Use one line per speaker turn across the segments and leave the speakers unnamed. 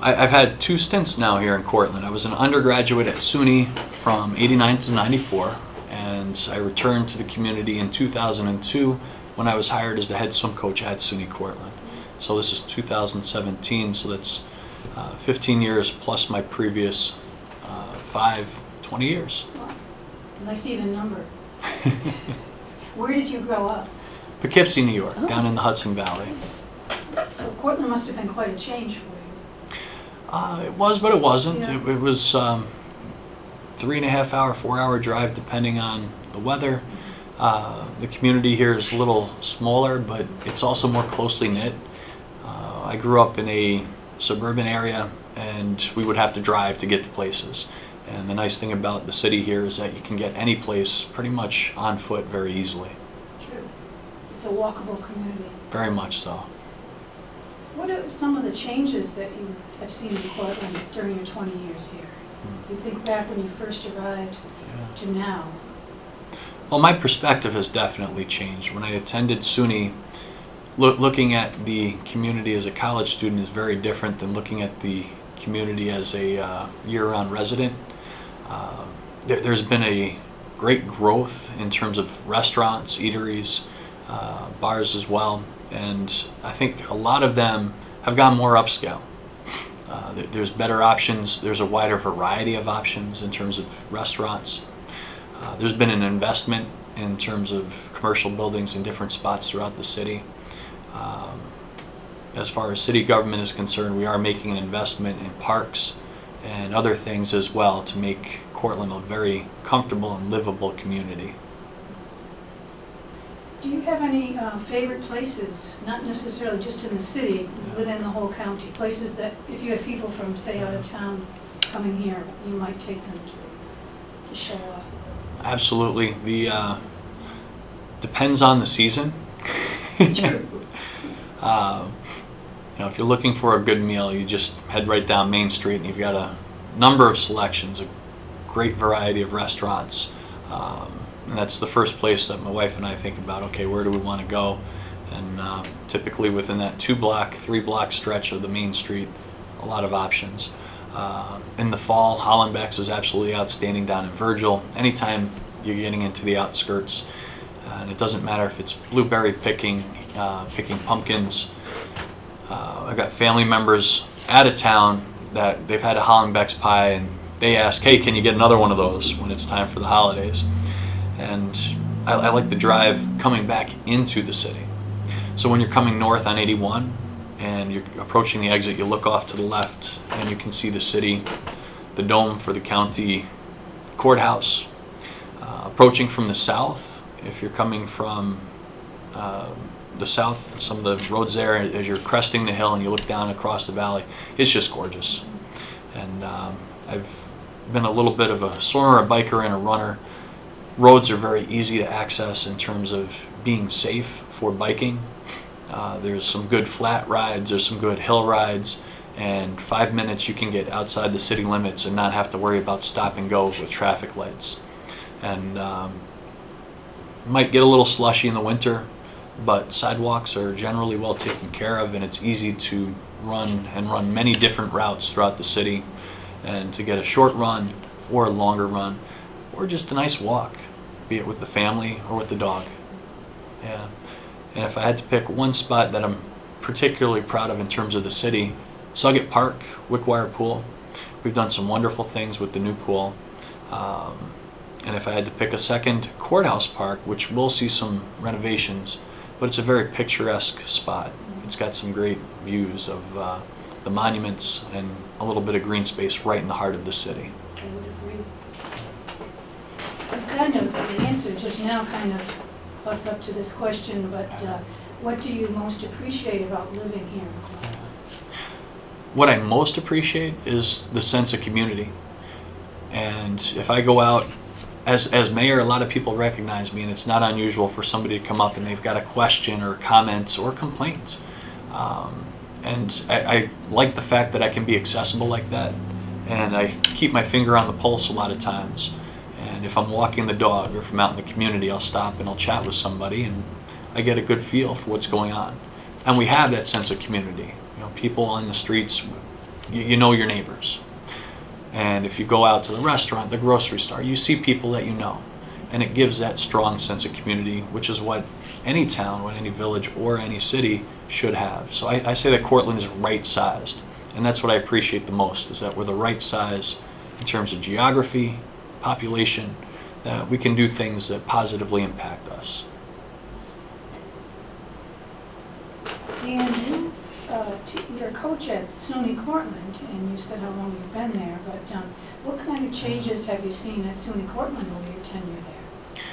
I've had 2 stints now here in Cortland. I was an undergraduate at SUNY from '89 to '94, and I returned to the community in 2002 when I was hired as the head swim coach at SUNY Cortland. So this is 2017, so that's 15 years plus my previous 20 years.
Wow. Nice even number. Where did you grow up?
Poughkeepsie, New York,
Oh.
down in the Hudson Valley.
So Cortland must have been quite a change for you.
It was, but it wasn't.
Yeah.
It was 3.5 hour, 4 hour drive depending on the weather. The community here is a little smaller, but it's also more closely knit. I grew up in a suburban area, and we would have to drive to get to places. And the nice thing about the city here is that you can get any place pretty much on foot very easily.
True. It's a walkable community.
Very much so.
What are some of the changes that you have seen in Cortland during your 20 years here? You think back when you first arrived to now.
Well, my perspective has definitely changed. When I attended SUNY, looking at the community as a college student is very different than looking at the community as a year-round resident. There's been a great growth in terms of restaurants, eateries, bars as well, and I think a lot of them have gone more upscale. There's better options, there's a wider variety of options in terms of restaurants. There's been an investment in terms of commercial buildings in different spots throughout the city. As far as city government is concerned, we are making an investment in parks and other things as well to make Cortland a very comfortable and livable community.
Do you have any favorite places, not necessarily just in the city, within the whole county, places that if you had people from, say, out of town coming here, you might take them to show off?
Absolutely. The depends on the season.
True.
If you're looking for a good meal, you just head right down Main Street, and you've got a number of selections, a great variety of restaurants. And that's the first place that my wife and I think about, okay, where do we want to go? And typically within that 2-block, 3-block stretch of the Main Street, a lot of options. In the fall, Hollenbeck's is absolutely outstanding down in Virgil. Anytime you're getting into the outskirts, and it doesn't matter if it's blueberry picking, picking pumpkins. I've got family members out of town that they've had a Hollenbeck's pie, and they ask, hey, can you get another one of those when it's time for the holidays? And I like the drive coming back into the city. So when you're coming north on 81 and you're approaching the exit, you look off to the left and you can see the city, the dome for the county courthouse. Approaching from the south, if you're coming from the south, some of the roads there, as you're cresting the hill and you look down across the valley, it's just gorgeous. And I've been a little bit of a swimmer, a biker, and a runner. Roads are very easy to access in terms of being safe for biking. There's some good flat rides, there's some good hill rides, and 5 minutes you can get outside the city limits and not have to worry about stop and go with traffic lights. And might get a little slushy in the winter, but sidewalks are generally well taken care of, and it's easy to run many different routes throughout the city, and to get a short run or a longer run or just a nice walk, be it with the family or with the dog. Yeah. And if I had to pick one spot that I'm particularly proud of in terms of the city, Sauget Park, Wickwire Pool. We've done some wonderful things with the new pool. And if I had to pick a second, Courthouse Park, which will see some renovations, but it's a very picturesque spot. It's got some great views of the monuments and a little bit of green space right in the heart of the city.
I would agree. Kind of, the answer just now kind of butts up to this question, but what do you most appreciate about living here in Cortland?
What I most appreciate is the sense of community. And if I go out, as mayor, a lot of people recognize me, and it's not unusual for somebody to come up and they've got a question or comments or complaints. And I like the fact that I can be accessible like that, and I keep my finger on the pulse a lot of times. And if I'm walking the dog or if I'm out in the community, I'll stop and I'll chat with somebody, and I get a good feel for what's going on. And we have that sense of community. You know, people on the streets you know your neighbors. And if you go out to the restaurant, the grocery store, you see people that you know. And it gives that strong sense of community, which is what any town, any village, or any city should have. So I say that Cortland is right-sized. And that's what I appreciate the most, is that we're the right size in terms of geography, population, that we can do things that positively impact us.
And you're a coach at SUNY Cortland, and you said how long you've been there, but what kind of changes have you seen at SUNY Cortland over your tenure there?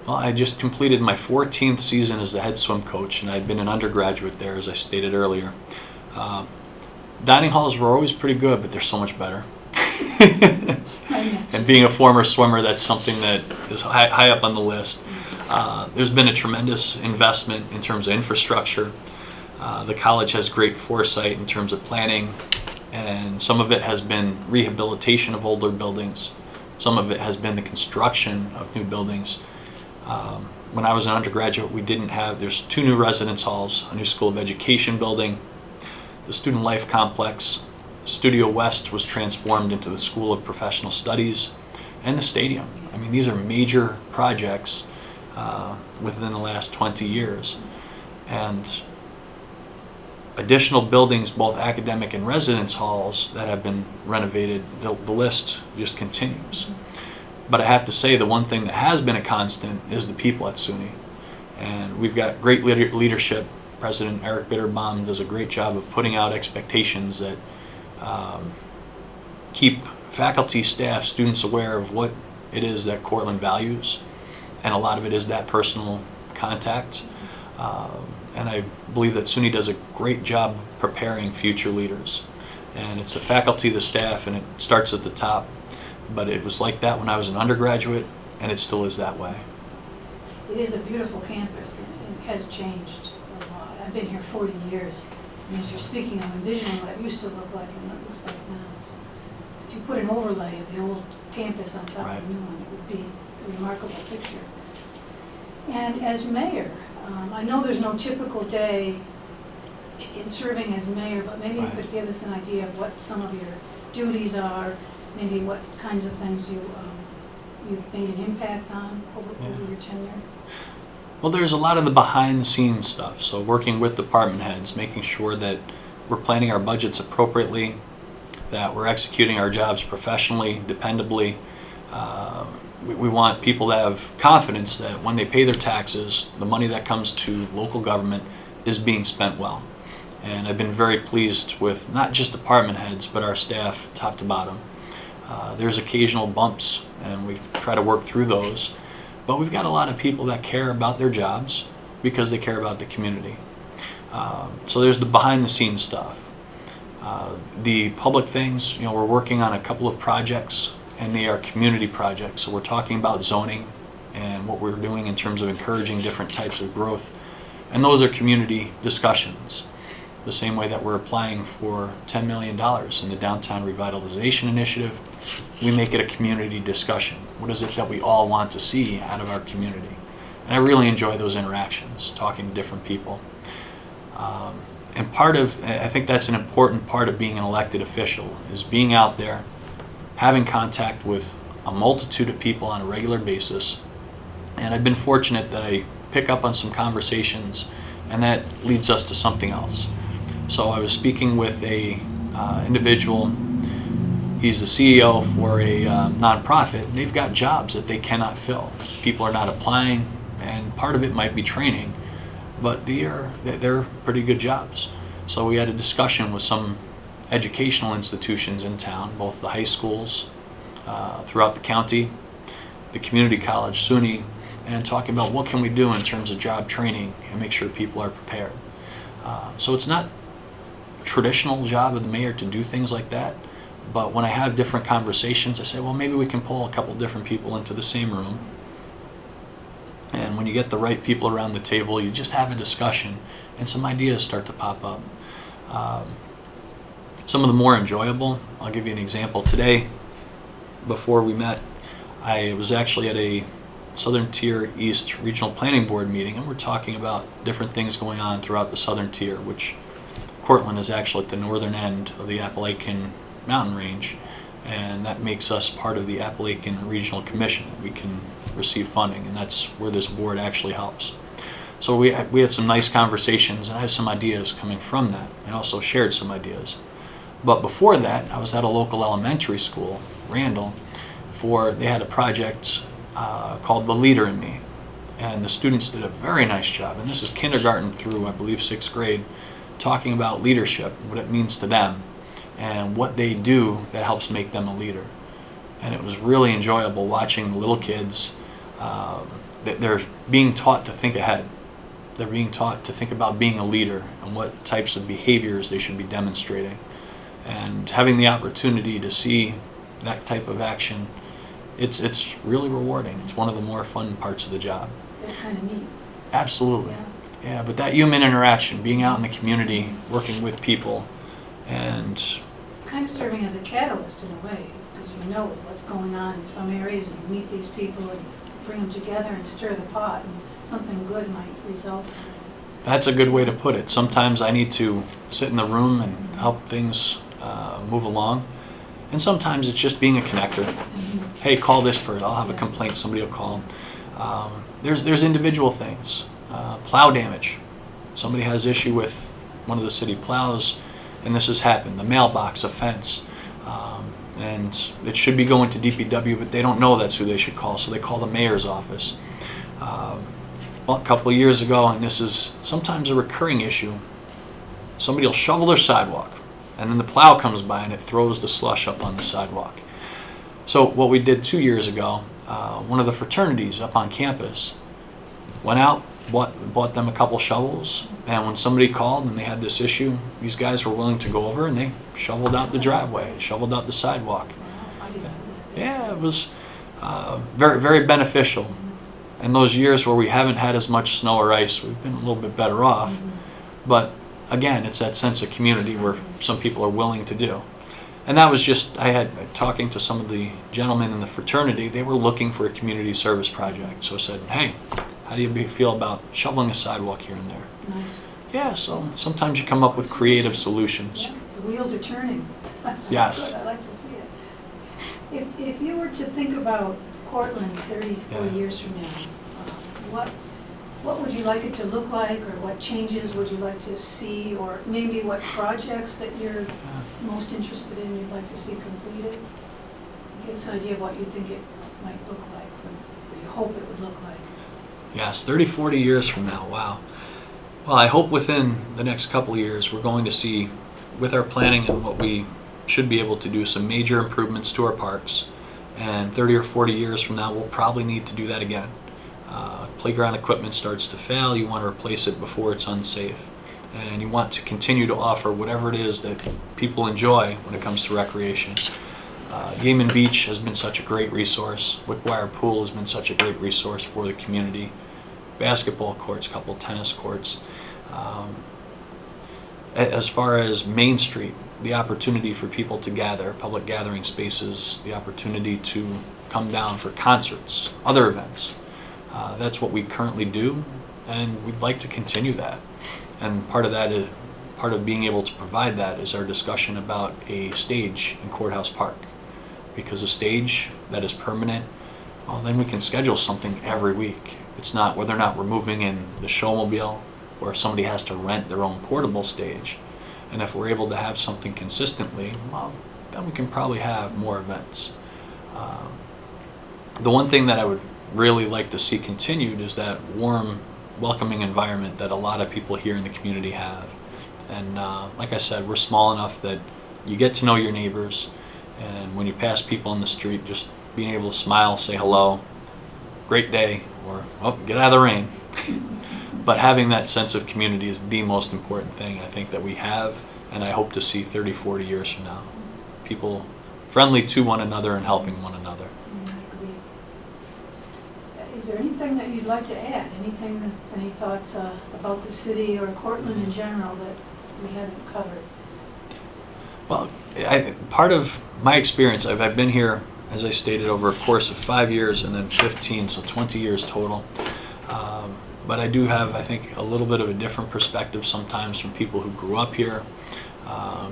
Well, I just completed my 14th season as the head swim coach, and I'd been an undergraduate there, as I stated earlier. Dining halls were always pretty good, but they're so much better. And being a former swimmer, that's something that is high up on the list. There's been a tremendous investment in terms of infrastructure. The college has great foresight in terms of planning, and some of it has been rehabilitation of older buildings. Some of it has been the construction of new buildings. When I was an undergraduate, there's 2 new residence halls, a new School of Education building, the Student Life Complex. Studio West was transformed into the School of Professional Studies, and the stadium. I mean, these are major projects within the last 20 years. And additional buildings, both academic and residence halls, that have been renovated, the list just continues. But I have to say, the one thing that has been a constant is the people at SUNY. And we've got great leadership. President Eric Bitterbaum does a great job of putting out expectations that keep faculty, staff, students aware of what it is that Cortland values. And a lot of it is that personal contact. And I believe that SUNY does a great job preparing future leaders. And it's the faculty, the staff, and it starts at the top. But it was like that when I was an undergraduate, and it still is that way.
It is a beautiful campus, and it has changed a lot. I've been here 40 years, and as you're speaking, I'm envisioning what it used to look like and what it looks like now. So if you put an overlay of the old campus on top of the new one, it would be a remarkable picture. And as mayor, I know there's no typical day in serving as mayor, but maybe you could give us an idea of what some of your duties are, maybe what kinds of things you've made an impact on over your tenure.
Well, there's a lot of the behind-the-scenes stuff. So working with department heads, making sure that we're planning our budgets appropriately, that we're executing our jobs professionally, dependably. We want people to have confidence that when they pay their taxes, the money that comes to local government is being spent well. And I've been very pleased with not just department heads, but our staff, top to bottom. There's occasional bumps, and we try to work through those. But we've got a lot of people that care about their jobs because they care about the community. So there's the behind-the-scenes stuff. The public things, we're working on a couple of projects, and they are community projects. So we're talking about zoning and what we're doing in terms of encouraging different types of growth. And those are community discussions. The same way that we're applying for $10 million in the Downtown Revitalization Initiative, we make it a community discussion. What is it that we all want to see out of our community? And I really enjoy those interactions, talking to different people. And I think that's an important part of being an elected official, is being out there, having contact with a multitude of people on a regular basis. And I've been fortunate that I pick up on some conversations, and that leads us to something else. So I was speaking with a individual. He's the CEO for a nonprofit, and they've got jobs that they cannot fill. People are not applying, and part of it might be training, but they're pretty good jobs. So we had a discussion with some educational institutions in town, both the high schools throughout the county, the community college, SUNY, and talking about what can we do in terms of job training and make sure people are prepared. So it's not a traditional job of the mayor to do things like that, but when I have different conversations, I say, well, maybe we can pull a couple different people into the same room. And when you get the right people around the table, you just have a discussion, and some ideas start to pop up. Some of the more enjoyable, I'll give you an example. Today, before we met, I was actually at a Southern Tier East Regional Planning Board meeting, and we're talking about different things going on throughout the Southern Tier, which Cortland is actually at the northern end of the Appalachian mountain range, and that makes us part of the Appalachian Regional Commission. We can receive funding, and that's where this board actually helps. So we had some nice conversations, and I have some ideas coming from that. I also shared some ideas. But before that, I was at a local elementary school, Randall, they had a project called The Leader in Me. And the students did a very nice job, and this is kindergarten through, I believe, 6th grade, talking about leadership, what it means to them, and what they do that helps make them a leader. And it was really enjoyable watching the little kids. They're being taught to think ahead. They're being taught to think about being a leader and what types of behaviors they should be demonstrating. And having the opportunity to see that type of action, it's really rewarding. It's one of the more fun parts of the job.
It's kind of neat.
Absolutely. Yeah, but that human interaction, being out in the community, working with people, and
kind of serving as a catalyst in a way, because you know what's going on in some areas, and you meet these people and bring them together and stir the pot, and something good might result.
That's a good way to put it. Sometimes I need to sit in the room and help things move along, and sometimes it's just being a connector. Hey, call this person. I'll have a complaint. Somebody will call. There's individual things. Plow damage. Somebody has issue with one of the city plows, and this has happened. The mailbox offense, and it should be going to DPW, but they don't know that's who they should call, so they call the mayor's office. Well, a couple of years ago, and this is sometimes a recurring issue, somebody will shovel their sidewalk, and then the plow comes by and it throws the slush up on the sidewalk. So what we did 2 years ago, one of the fraternities up on campus went out, bought them a couple shovels, and when somebody called and they had this issue, these guys were willing to go over and they shoveled out the driveway, shoveled out the sidewalk. Yeah, it was very, very beneficial. In those years where we haven't had as much snow or ice, we've been a little bit better off. But again, it's that sense of community where some people are willing to do. And that was just, I had talking to some of the gentlemen in the fraternity, they were looking for a community service project. So I said, hey, how do you feel about shoveling a sidewalk here and there?
Nice.
Yeah, so sometimes you come up with creative solutions.
Yeah, the wheels are turning. That's
Yes.
good. I like to see it. If you were to think about Cortland 34 years from now, what would you like it to look like, or what changes would you like to see, or maybe what projects that you're most interested in you'd like to see completed? Give us an idea of what you think it might look like, or you hope it would look like.
Yes, 30, 40 years from now, wow. Well, I hope within the next couple of years we're going to see, with our planning and what we should be able to do, some major improvements to our parks. And 30 or 40 years from now, we'll probably need to do that again. Playground equipment starts to fail, you want to replace it before it's unsafe. And you want to continue to offer whatever it is that people enjoy when it comes to recreation. Game and Beach has been such a great resource. Wickwire Pool has been such a great resource for the community. Basketball courts, a couple tennis courts. As far as Main Street, the opportunity for people to gather, public gathering spaces, the opportunity to come down for concerts, other events. That's what we currently do, and we'd like to continue that. And part of being able to provide that is our discussion about a stage in Courthouse Park. Because a stage that is permanent, well, then we can schedule something every week. It's not whether or not we're moving in the showmobile or if somebody has to rent their own portable stage. And if we're able to have something consistently, well, then we can probably have more events. The one thing that I would really like to see continued is that warm, welcoming environment that a lot of people here in the community have. And like I said, we're small enough that you get to know your neighbors, and when you pass people in the street, just being able to smile, say hello, great day, or oh, get out of the rain. But having that sense of community is the most important thing I think that we have, and I hope to see 30, 40 years from now. People friendly to one another and helping one another.
I agree. Is there anything that you'd like to add? Any thoughts about the city or Cortland in general that we haven't covered?
Well, part of my experience, I've been here, as I stated, over a course of 5 years and then 15, so 20 years total. but I do have, I think, a little bit of a different perspective sometimes from people who grew up here,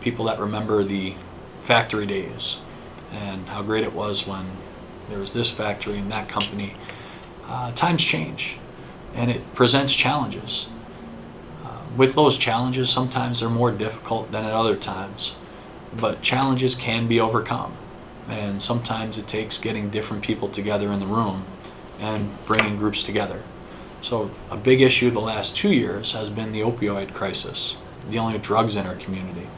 people that remember the factory days and how great it was when there was this factory and that company. Times change, and it presents challenges. With those challenges, sometimes they're more difficult than at other times, but challenges can be overcome, and sometimes it takes getting different people together in the room and bringing groups together. So a big issue the last 2 years has been the opioid crisis, dealing with drugs in our community.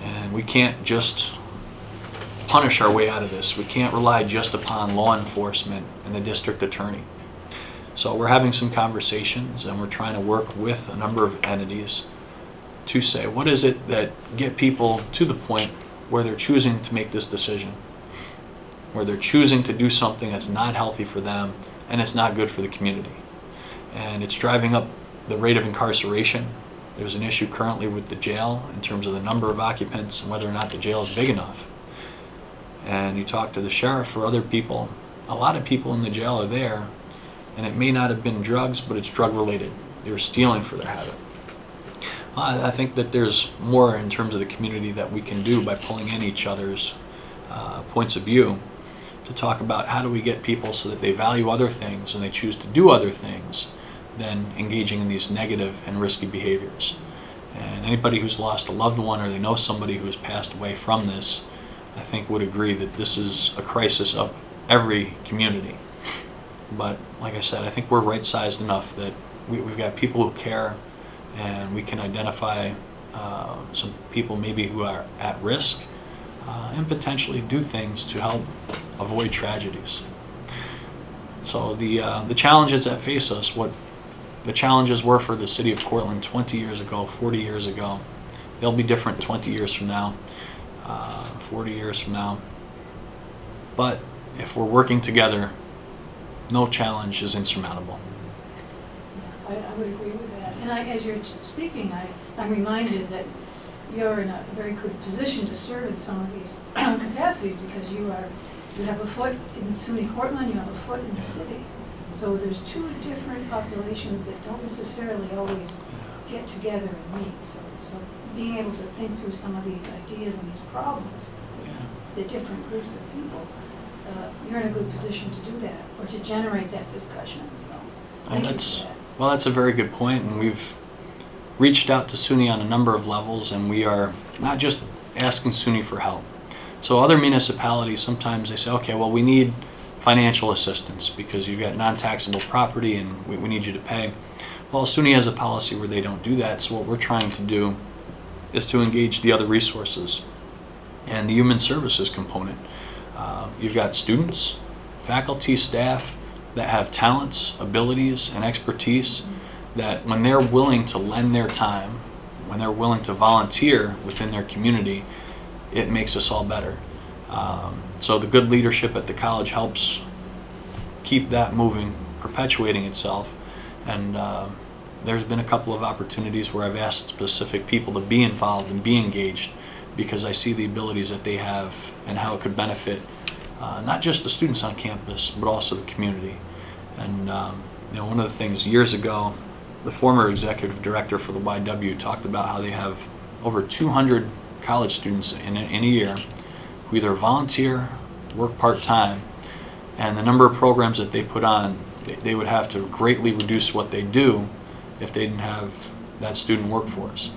And we can't just punish our way out of this. We can't rely just upon law enforcement and the district attorney. So we're having some conversations, and we're trying to work with a number of entities to say, what is it that get people to the point where they're choosing to make this decision, where they're choosing to do something that's not healthy for them and it's not good for the community. And it's driving up the rate of incarceration. There's an issue currently with the jail in terms of the number of occupants and whether or not the jail is big enough. And you talk to the sheriff or other people, a lot of people in the jail are there, and it may not have been drugs, but it's drug related. They were stealing for their habit. I think that there's more in terms of the community that we can do by pulling in each other's points of view to talk about how do we get people so that they value other things and they choose to do other things than engaging in these negative and risky behaviors. And anybody who's lost a loved one or they know somebody who has passed away from this, I think would agree that this is a crisis of every community. But like I said, I think we're right-sized enough that we've got people who care, and we can identify some people maybe who are at risk and potentially do things to help avoid tragedies. So the challenges that face us, what the challenges were for the city of Cortland 20 years ago, 40 years ago, they'll be different 20 years from now, 40 years from now. But if we're working together, no challenge is insurmountable.
Yeah, I would agree with that. And as you're speaking, I'm reminded that you're in a very good position to serve in some of these capacities because you have a foot in SUNY Cortland, you have a foot in the city. So there's two different populations that don't necessarily always get together and meet. So being able to think through some of these ideas and these problems, the different groups of people, you're in a good position to do that or to generate that discussion. So thank you for that.
Well, that's a very good point, and we've reached out to SUNY on a number of levels, and we are not just asking SUNY for help. So other municipalities, sometimes they say, okay, well, we need financial assistance because you've got non-taxable property and we need you to pay. Well, SUNY has a policy where they don't do that, so what we're trying to do is to engage the other resources and the human services component. You've got students, faculty, staff that have talents, abilities, and expertise that when they're willing to lend their time, when they're willing to volunteer within their community, it makes us all better. So the good leadership at the college helps keep that moving, perpetuating itself. And there's been a couple of opportunities where I've asked specific people to be involved and be engaged because I see the abilities that they have and how it could benefit not just the students on campus, but also the community. And one of the things years ago, the former executive director for the YW talked about how they have over 200 college students in a year who either volunteer, work part-time, and the number of programs that they put on, they would have to greatly reduce what they do if they didn't have that student workforce.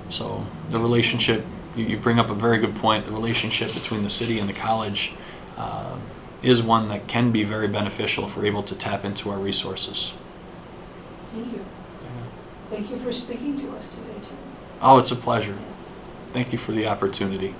So the relationship, you bring up a very good point, the relationship between the city and the college is one that can be very beneficial if we're able to tap into our resources.
Thank you. Thank you for speaking to us today, too.
Oh, it's a pleasure. Thank you for the opportunity.